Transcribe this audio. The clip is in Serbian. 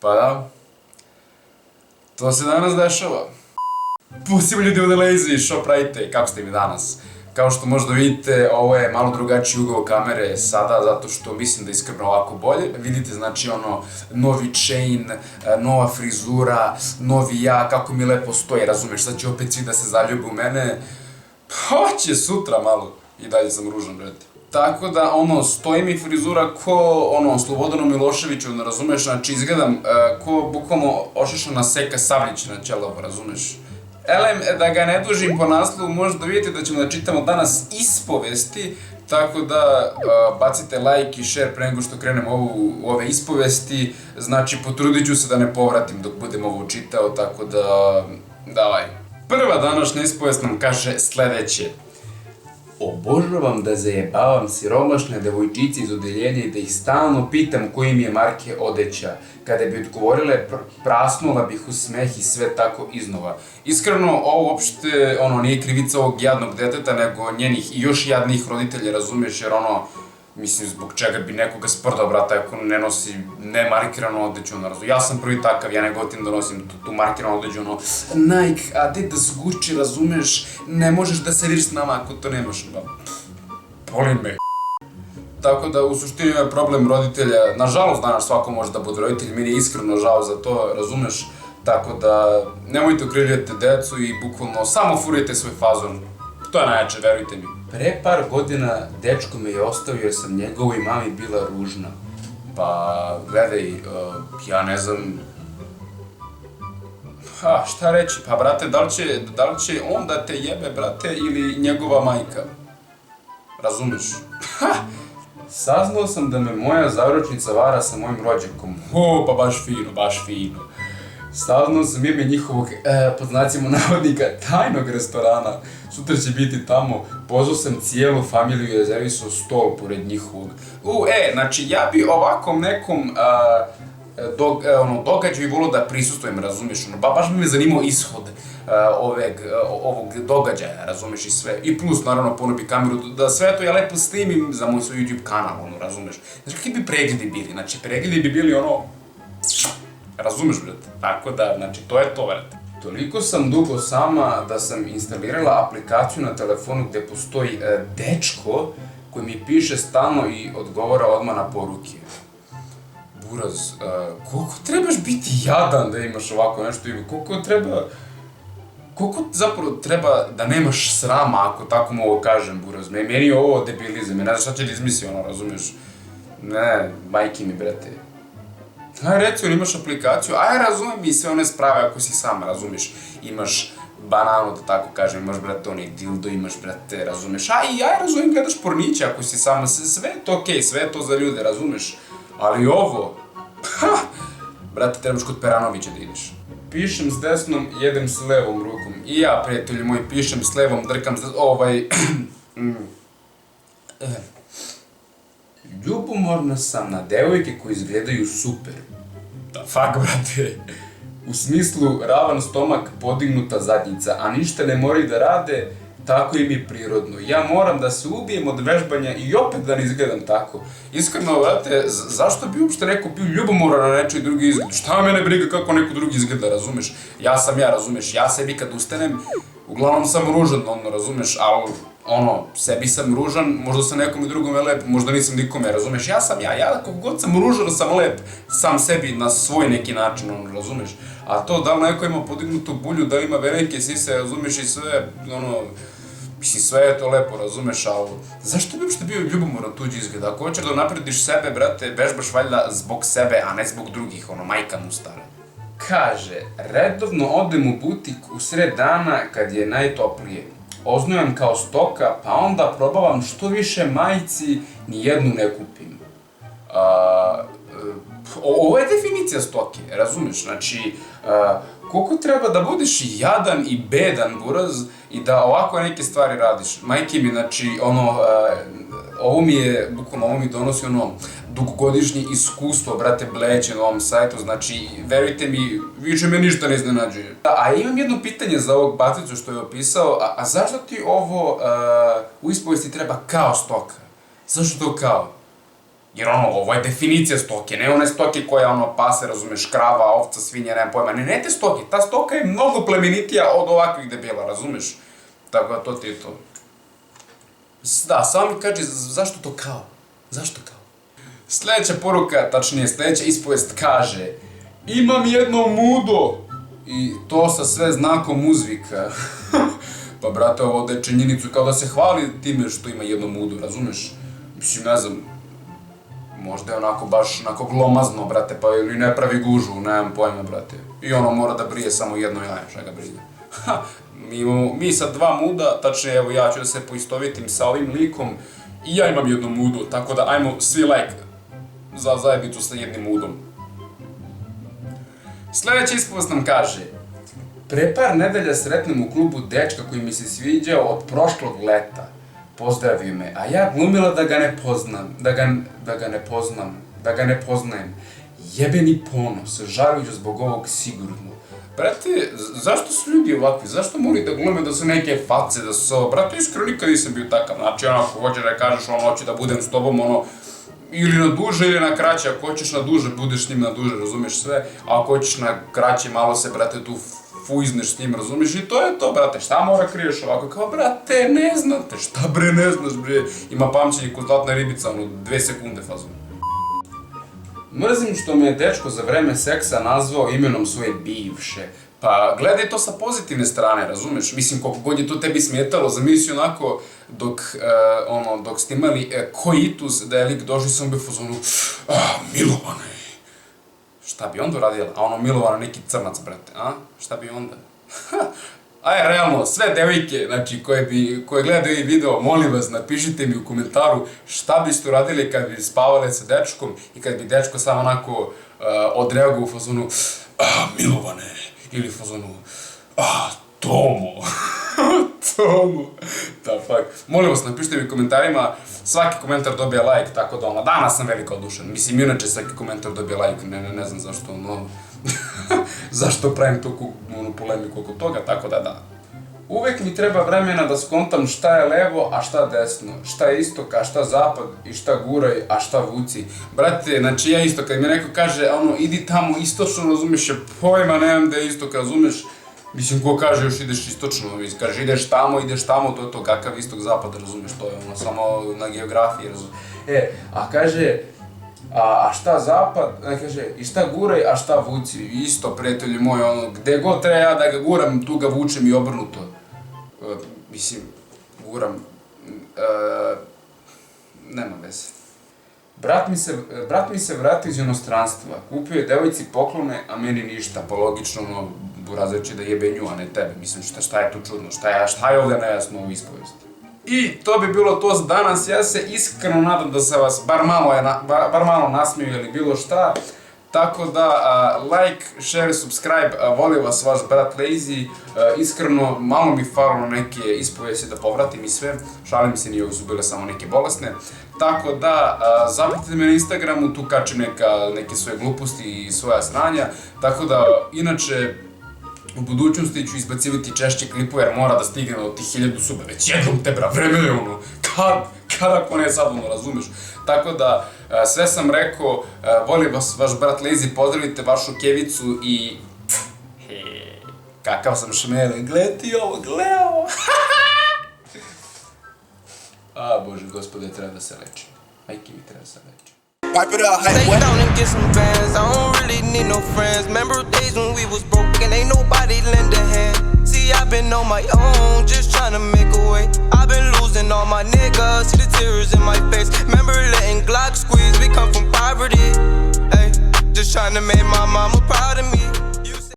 Pa da. To se danas dešava. Pustimo ljudi u Lazy, što pravite, kako ste mi danas? Kao što možda vidite, ovo je malo drugačiji ugao kamere sada, zato što mislim da je iskreno ovako bolje. Vidite, znači novi chain, nova frizura, novi ja, kako mi lepo stoji, razumeš, sad će opet svi da se zaljube u mene. Hoće sutra malo, i dalje sam ružan, brate. Tako da, stoji mi frizura ko, Slobodanu Miloševiću, razumeš, znači izgledam ko bukvalno ošišana Seka Savljić na ćelovo, razumeš. Elem, da ga ne dužim po naslovu, možda vidite da ćemo da čitamo danas ispovesti, tako da bacite like i share pre nego što krenemo u ove ispovesti, znači potrudit ću se da ne povratim dok budem ovo čitao, tako da, davaj. Prva današnja ispovest nam kaže sledeće. Obožavam da zajebavam siromašne devojčice iz odeljenja i da ih stalno pitam koji mi je marke odeća. Kada bi odgovorile, prasnula bih u smeh i sve tako iznova. Iskreno, ovo uopšte, nije krivica ovog jadnog deteta, nego njenih i još jadnijih roditelja, razumiješ, jer mislim, zbog čega bi nekoga sprdao, brata, ako ne nosi nemarkiranu odeću, ja sam prvi takav, ja ne gotim da nosim tu markiranu odeću, Nike, Adidas, Gucci, razumeš, ne možeš da sediš s nama ako to nemaš, boli me. Tako da, u suštini je problem roditelja, nažalost danas svako može da bude roditelj, meni je iskreno žao za to, razumeš, tako da nemojte okrivljati decu i bukvalno samo furajte svoj fazon, to je najjače, verujte mi. Pre par godina dečko me je ostavio jer sam njegovoj mami bila ružna. Pa, gledaj, ja ne znam... šta reći, pa brate, da li će on da te jebe, brate, ili njegova majka? Razumeš? Saznao sam da me moja zaručnica vara sa mojim rođakom. Pa baš fino, baš fino. Saznao sam ime njihovog, pod znacima navodnika, tajnog restorana. Sutra će biti tamo, pozvao sam cijelu familiju i rezervisao stol pored njihovog. Znači ja bi ovakvom nekom događaju volio da prisustujem, razumiješ, baš bi me zanimao ishod ovog događaja, razumiješ, i sve. I plus, naravno, ponubi kameru, da sve to ja lepo snimim za moj svoj YouTube kanal, razumiješ. Znači, kakvi bi pregledi bili? Znači, pregledi bi bili razumeš, brate, tako da, znači, to je to, brate. Toliko sam dugo sama da sam instalirala aplikaciju na telefonu gde postoji dečko koji mi piše stalno i odgovara odmah na poruke. Buraz, koliko trebaš biti jadan da imaš ovako nešto, koliko zapravo treba da nemaš srama, ako tako mogu kažem, Buraz, meni je ovo debilizam, ne znam šta će da izmisli, razumeš, ne, majke mi, brate. Reci, imaš aplikaciju, razumem i sve one sprave ako si sam, razumeš, imaš bananu, da tako kažem, imaš, brate, onaj dildo, imaš, brate, razumeš, razumem, gledaš porniće ako si sam, sve je to okej, sve je to za ljude, razumeš, ali ovo, brate, trebaš kod Peranovića da ideš. Pišem s desnom, jedem s levom rukom, i ja, prijatelji moji, pišem s levom, drkam s desnom, ljubomorna sam na devojke koje izgledaju super. Da fuck, brate. U smislu, ravan stomak, podignuta zadnjica, a ništa ne moraju da rade, tako im je prirodno. Ja moram da se ubijem od vežbanja i opet da ne izgledam tako. Iskreno, brate, zašto bi uopšte neko bio ljubomoran na nečoj drugi izgled? Šta mene briga kako neko drugi izgleda, razumeš? Ja sam ja, razumeš? Ja sebi kad ustanem, uglavnom sam ružan, razumeš, ali sebi sam ružan, možda sam nekome drugome lep, možda nisam nikome, razumeš, ja sam ja kako god sam ružan sam lep, sam sebi na svoj neki način, razumeš, a to da li neko ima podignutu bulju, da li ima velike sise, razumeš, i sve, mislim, sve je to lepo, razumeš, ali zašto bi uopšte bio ljubomoran tuđi izgled, ako hoćeš da naprediš sebe, brate, vežbaš valjda zbog sebe, a ne zbog drugih, majka mu stara. Kaže, redovno odem u butik u sred dana kad je najtoplije. Oznujem kao stoka, pa onda probavam što više majici, nijednu ne kupim. Ovo je definicija stoke, razumeš, znači, koliko treba da budeš jadan i bedan, Buraz, i da ovako neke stvari radiš. Majke mi, znači, ovo mi donosi dugogodišnje iskustvo, brate, bleće na ovom sajtu, znači, verujte mi, više me ništa ne iznenađuje. A imam jedno pitanje za ovog baticu što je opisao, a zašto ti ovo u ispovesti treba kao stoka? Zašto to kao? Jer ono, ovo je definicija stoke, ne one stoke koja ono pase, razumeš, krava, ovca, svinja, nemam pojma, ne te stoke, ta stoka je mnogo plemenitija od ovakvih debela, razumeš? Tako da to ti je to. Da, samo mi kaži, zašto to kao? Zašto kao? Sljedeća poruka, tačnije sljedeća ispovest kaže: imam jedno mudo! I to sa sve znakom uzvika. Pa brate, ovo deče činjenicu kao da se hvali time što ima jedno mudo, razumeš? Mislim, ne znam, možda je onako baš onako glomazno, brate, pa ili ne pravi gužu, nemam pojma, brate. I ono mora da brije samo jedno jaje, šta ga brije. Mi sa dva muda, tačnije evo ja ću da se poistovetim sa ovim likom i ja imam jedno mudo, tako da ajmo svi like za zajednicu sa jednim mudom. Sljedeća ispovest nam kaže: pre par nedelja sretnem u klubu dečka koji mi se sviđao od prošlog leta. Pozdravio me, a ja glumila da ga ne poznam, da ga ne poznajem. Jebeni ponos, žalujući zbog ovog sigurno. Brate, zašto su ljudi ovakvi? Zašto moraju da glume da su neke face, da su ovo? Brate, iskreno nikad nisam bio takav. Znači, ono, ako hoćeš da kažeš, ono, hoću da budem s tobom, ono, ili na duže ili na kraće. Ako hoćeš na duže, budeš s njim na duže, razumiješ sve. A ako hoćeš na kraće, malo se, brate, tu fuizneš s njim, razumiješ? I to je to, brate. Šta mora kriješ ovako? Kao, brate, ne znate. Šta bre, ne znaš, bre? Ima pamćenje ko zlatna ribica, ono, 2 sekunde fazom. Mrzim što me je dečko za vreme seksa nazvao imenom svoje bivše. Pa gledaj to sa pozitivne strane, razumeš? Mislim, koliko god je to tebi smetalo, zamisli onako dok ste imali koitus, da je lik došao i sam bio u fazonu: Milovane. Šta bi onda uradila? A ono Milovana neki crnac, brate, a? Šta bi onda? Aj, realno, sve devojke, znači, koje gledaju ovaj video, molim vas, napišite mi u komentaru šta biste uradili kad bi spavali sa dečkom i kad bi dečko samo onako odreagovao u fazonu: Milovane, ili u fazonu: Tomo. Tomo. Da, fuck. Molim vas, napišite mi u komentarima, svaki komentar dobija like, tako da ono, danas sam veliko odušen. Mislim, inače svaki komentar dobija like, ne znam zašto, ono, zašto pravim toku polemiku oko toga, tako da. Uvek mi treba vremena da skontam šta je levo, a šta desno, šta je istok, a šta zapad, i šta guraj, a šta vuci. Brate, znači ja isto, kad mi neko kaže, ono, idi tamo istočno, razumiješ, ja pojma nemam da je istok, razumiješ. Mislim, ko kaže još ideš istočno, kaže ideš tamo, to je to, kakav istok, zapad, razumiješ, to je ono, samo na geografiji, razumiješ. A kaže, a šta zapad, kaže, i šta guraj, a šta vuci, isto, prijatelji moji, ono, gde god treba ja da ga guram, tu ga vučem i obrnuto. Mislim, guram, nema veze. Brat mi se vratio iz inostranstva, kupio je devojci poklone, a meni ništa, pa logično, ono, burazer će da jebe nju, a ne tebe, mislim, šta je tu čudno, šta je ovdje nejasno u ispovesti. I to bi bilo to za danas, ja se iskreno nadam da se vas bar malo nasmiju ili bilo šta, tako da like, share, subscribe, voli vas vaš brat Lazy, iskreno malo mi falilo neke ispovesti da povratim i sve, šalim se, nije, ovo su bile samo neke bolesne, tako da zapratite me na Instagramu, tu kačim neke svoje gluposti i svoja sranja, tako da inače u budućnosti ću izbacivati češće klipove jer mora da stigne do tih 1000 suba, već jednom te bra, vreme je ono, kad ako ne sad ono, razumeš. Tako da, sve sam rekao, voli vas vaš brat Lazy, pozdravite vašu kevicu i... Kakav sam šmele, gle ti ovo, gle ovo. Bože, gospode, treba da se lečim. Majke mi treba da se lečim. Wipe it up, hey, stay down and get some bands. I don't really need no friends. Remember days when we was broke and ain't nobody lend a hand. See, I've been on my own, just trying to make a way. I've been losing all my niggas, see the tears in my face. Remember letting Glock squeeze, we come from poverty. Hey, just trying to make my mama